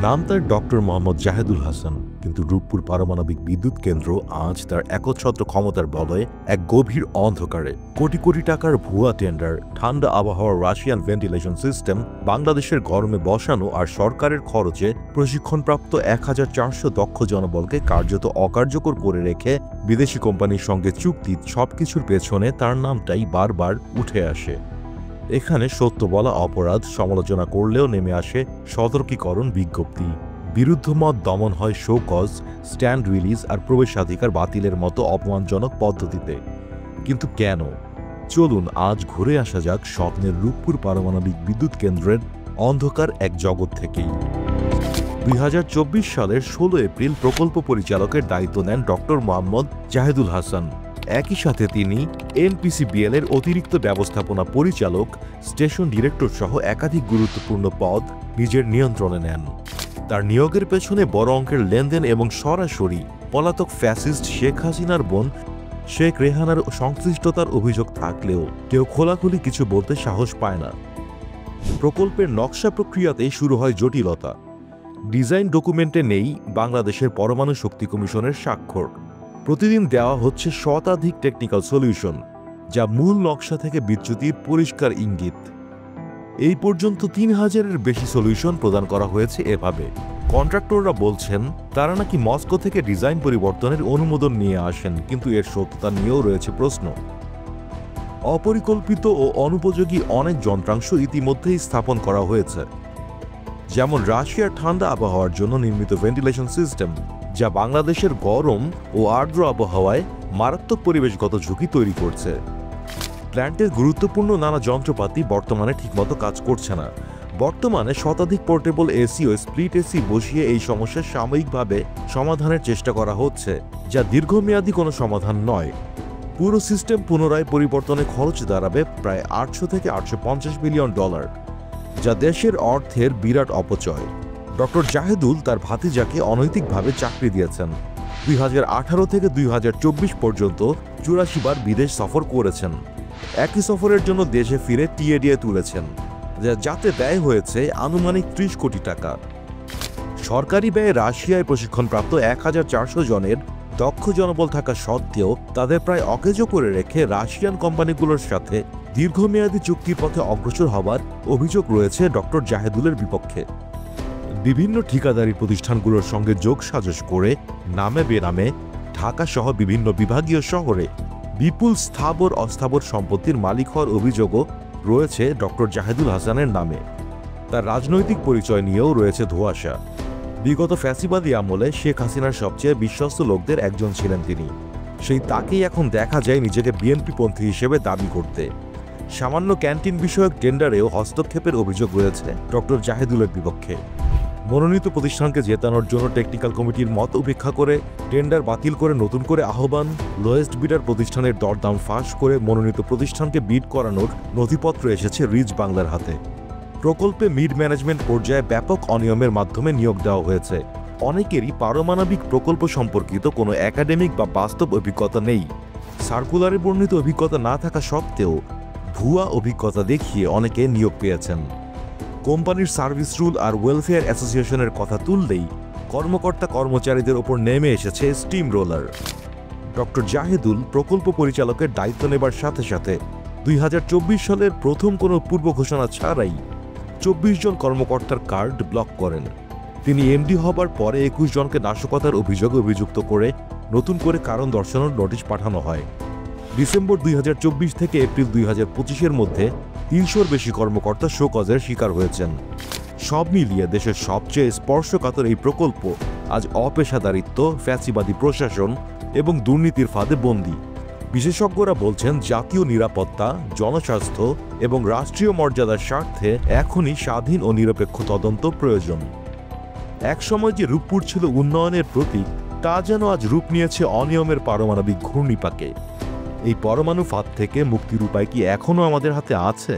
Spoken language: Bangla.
নাম তার ডক্টর মোহাম্মদ জাহেদুল হাসান, কিন্তু রূপপুর পারমাণবিক বিদ্যুৎ কেন্দ্র আজ তার একচ্ছত্র ক্ষমতার বলয়ে এক গভীর অন্ধকারে। কোটি কোটি টাকার ভুয়া টেন্ডার, ঠান্ডা আবহাওয়ার রাশিয়ান ভেন্টিলেশন সিস্টেম, বাংলাদেশের গরমে বসানো আর সরকারের খরচে প্রশিক্ষণপ্রাপ্ত ১,৪০০ দক্ষ জনবলকে কার্যত অকার্যকর করে রেখে বিদেশি কোম্পানির সঙ্গে চুক্তি, সবকিছুর পেছনে তার নামটাই বারবার উঠে আসে। এখানে সত্য বলা অপরাধ, সমালোচনা করলেও নেমে আসে সতর্কীকরণ বিজ্ঞপ্তি। বিরুদ্ধ মত দমন হয় শোকজ, স্ট্যান্ড রিলিজ আর প্রবেশাধিকার বাতিলের মতো অপমানজনক পদ্ধতিতে। কিন্তু কেন? চলুন আজ ঘুরে আসা যাক স্বপ্নের রূপপুর পারমাণবিক বিদ্যুৎ কেন্দ্রের অন্ধকার এক জগৎ থেকেই। ২০২৪ সালের ১৬ এপ্রিল প্রকল্প পরিচালকের দায়িত্ব নেন ডক্টর মোহাম্মদ জাহেদুল হাসান। একই সাথে তিনি এনপিসিবিএল এর অতিরিক্ত ব্যবস্থাপনা পরিচালক, স্টেশন ডিরেক্টর সহ একাধিক গুরুত্বপূর্ণ পদ নিজের নিয়ন্ত্রণে নেন। তার নিয়োগের পেছনে বড় অঙ্কের লেনদেন এবং সরাসরি পলাতক ফ্যাসিস্ট শেখ হাসিনার বোন শেখ রেহানার সংশ্লিষ্টতার অভিযোগ থাকলেও কেউ খোলাখুলি কিছু বলতে সাহস পায় না। প্রকল্পের নকশা প্রক্রিয়াতেই শুরু হয় জটিলতা। ডিজাইন ডকুমেন্টে নেই বাংলাদেশের পরমাণু শক্তি কমিশনের স্বাক্ষর। প্রতিদিন দেওয়া হচ্ছে শতাধিক টেকনিক্যাল সলিউশন, যা মূল নকশা থেকে বিচ্যুতির পরিষ্কার ইঙ্গিত। এই পর্যন্ত ৩,০০০-এর বেশি সলিউশন প্রদান করা হয়েছে এভাবে। কন্ট্রাক্টররা বলছেন তারা নাকি মস্কো থেকে ডিজাইন পরিবর্তনের অনুমোদন নিয়ে আসেন, কিন্তু এর সত্যতা নিয়েও রয়েছে প্রশ্ন। অপরিকল্পিত ও অনুপযোগী অনেক যন্ত্রাংশ ইতিমধ্যেই স্থাপন করা হয়েছে, যেমন রাশিয়ার ঠান্ডা আবহাওয়ার জন্য নির্মিত ভেন্টিলেশন সিস্টেম, যা বাংলাদেশের গরম ও আর্দ্র আবহাওয়ায় মারাত্মক পরিবেশগত ঝুঁকি তৈরি করছে। প্ল্যান্টের গুরুত্বপূর্ণ নানা যন্ত্রপাতি বর্তমানে ঠিকমতো কাজ করছে না। বর্তমানে শতাধিক পোর্টেবল এসি ও স্প্লিট এসি বসিয়ে এই সমস্যার সাময়িকভাবে সমাধানের চেষ্টা করা হচ্ছে, যা দীর্ঘমেয়াদী কোনো সমাধান নয়। পুরো সিস্টেম পুনরায় পরিবর্তনে খরচ দাঁড়াবে প্রায় ৮০০ থেকে ৮৫০ মিলিয়ন ডলার, যা দেশের অর্থের বিরাট অপচয়। ডক্টর জাহেদুল তার ভাতিজাকে অনৈতিকভাবে চাকরি দিয়েছেন। ২০১৮ থেকে ২০২৪ পর্যন্ত ৮৪ বার বিদেশ সফর করেছেন। একই সফরের জন্য দেশে ফিরে টিএডিএ তুলেছেন, যাতে ব্যয় হয়েছে আনুমানিক ৩০ কোটি টাকা। সরকারি ব্যয়ে রাশিয়ায় প্রশিক্ষণপ্রাপ্ত ১,৪০০ জনের দক্ষ জনবল থাকা সত্ত্বেও তাদের প্রায় অকেজো করে রেখে রাশিয়ান কোম্পানিগুলোর সাথে দীর্ঘমেয়াদী চুক্তির পথে অগ্রসর হবার অভিযোগ রয়েছে ডক্টর জাহেদুলের বিপক্ষে। বিভিন্ন ঠিকাদারি প্রতিষ্ঠানগুলোর সঙ্গে যোগসাজশ করে নামে বেনামে ঢাকা সহ বিভিন্ন বিভাগীয় শহরে বিপুল স্থাবর অস্থাবর সম্পত্তির মালিক হওয়ার অভিযোগও রয়েছে ডক্টর জাহেদুল হাসানের নামে। তার রাজনৈতিক পরিচয় নিয়েও রয়েছে ধোঁয়াশা। বিগত ফ্যাসিবাদী আমলে শেখ হাসিনার সবচেয়ে বিশ্বস্ত লোকদের একজন ছিলেন তিনি। সেই তাকেই এখন দেখা যায় নিজেকে বিএনপিপন্থী হিসেবে দাবি করতে। সামান্য ক্যান্টিন বিষয়ক টেন্ডারেও হস্তক্ষেপের অভিযোগ রয়েছে ডক্টর জাহেদুলের বিপক্ষে। মনোনীত প্রতিষ্ঠানকে জেতানোর জন্য টেকনিক্যাল কমিটির মত উপেক্ষা করে টেন্ডার বাতিল করে নতুন করে আহ্বান, লোয়েস্ট বিডার প্রতিষ্ঠানের দরদাম ফাঁস করে মনোনীত প্রতিষ্ঠানকে বিড করানোর নথিপত্র এসেছে রিজ বাংলার হাতে। প্রকল্পে মিড ম্যানেজমেন্ট পর্যায়ে ব্যাপক অনিয়মের মাধ্যমে নিয়োগ দেওয়া হয়েছে। অনেকেরই পারমাণবিক প্রকল্প সম্পর্কিত কোনো একাডেমিক বা বাস্তব অভিজ্ঞতা নেই। সার্কুলারে বর্ণিত অভিজ্ঞতা না থাকা সত্ত্বেও ভুয়া অভিজ্ঞতা দেখিয়ে অনেকে নিয়োগ পেয়েছেন। কোম্পানির সার্ভিস রুল আর ওয়েলফেয়ার অ্যাসোসিয়েশনের কথা তুললেই কর্মকর্তা কর্মচারীদের ওপর নেমে এসেছে স্টিম রোলার। ডক্টর জাহেদুল প্রকল্প পরিচালকের দায়িত্ব নেবার সাথে সাথে ২০২৪ সালের প্রথম কোনো পূর্ব ঘোষণা ছাড়াই ২৪ জন কর্মকর্তার কার্ড ব্লক করেন। তিনি এমডি হবার পরে ২১ জনকে নাশকতার অভিযোগে অভিযুক্ত করে নতুন করে কারণ দর্শানোর নোটিশ পাঠানো হয়। ডিসেম্বর ২০২৪ থেকে এপ্রিল ২০২৫-এর মধ্যে ৩০০-র বেশি কর্মকর্তা শোকজের শিকার হয়েছেন। সব মিলিয়ে দেশের সবচেয়ে স্পর্শকাতর এই প্রকল্প আজ অপেশাদারিত্ব, ফ্যাসিবাদী প্রশাসন এবং দুর্নীতির ফাঁদে বন্দী। বিশেষজ্ঞরা বলছেন জাতীয় নিরাপত্তা, জনস্বাস্থ্য এবং রাষ্ট্রীয় মর্যাদার স্বার্থে এখনই স্বাধীন ও নিরপেক্ষ তদন্ত প্রয়োজন। একসময় যে রূপপুর ছিল উন্নয়নের প্রতীক, তা যেন আজ রূপ নিয়েছে অনিয়মের পারমাণবিক ঘূর্ণিপাকে। এই পরমাণু ফাঁদ থেকে মুক্তির উপায় কি এখনো আমাদের হাতে আছে?